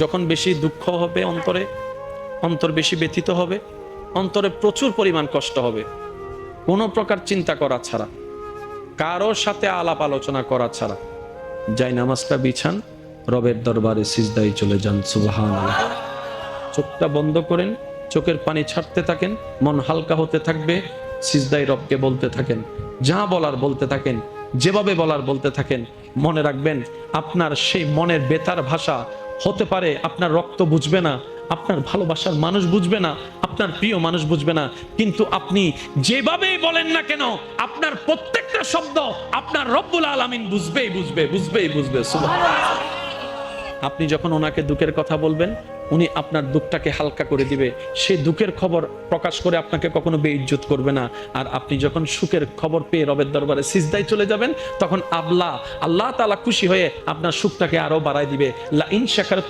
যখন বেশি দুঃখ হবে অন্তরে, অন্তর বেশি ব্যথিত হবে, অন্তরে প্রচুর পরিমাণ কষ্ট হবে, কোনো প্রকার চিন্তা করা ছাড়া, কারোর সাথে আলাপ আলোচনা করা ছাড়া যাই নামাজটা বিছান, রবের দরবারে সিজদায় চলে যান। সুবহানাল্লাহ। চোখটা বন্ধ করেন, চোখের পানি ছাড়তে থাকেন, মন হালকা হতে থাকবে, সিজদায় রবকে বলতে থাকেন, যা বলার বলতে থাকেন, যেভাবে বলার বলতে থাকেন। মনে রাখবেন, আপনার সেই মনের বেতার ভাষা হতে পারে আপনার রক্ত বুঝবে না, আপনার ভালোবাসার মানুষ বুঝবে না, আপনার প্রিয় মানুষ বুঝবে না, কিন্তু আপনি যেভাবেই বলেন না কেন, আপনার প্রত্যেকটা শব্দ আপনার রব্বুল আলামিন বুঝবেই বুঝবে। সুবহানাল্লাহ। আপনি যখন ওনাকে দুঃখের কথা বলবেন, উনি আপনার দুঃখটাকে হালকা করে দিবে, সেই দুঃখের খবর প্রকাশ করে আপনাকে কখনো বেইজ্জত করবে না। আর আপনি যখন সুখের খবর পেয়ে রবের দরবারে সিজদায় চলে যাবেন, তখন আল্লাহ তাআলা খুশি হয়ে আপনার সুখটাকে আরো বাড়ায় দিবে। লা ইন শাকারতুম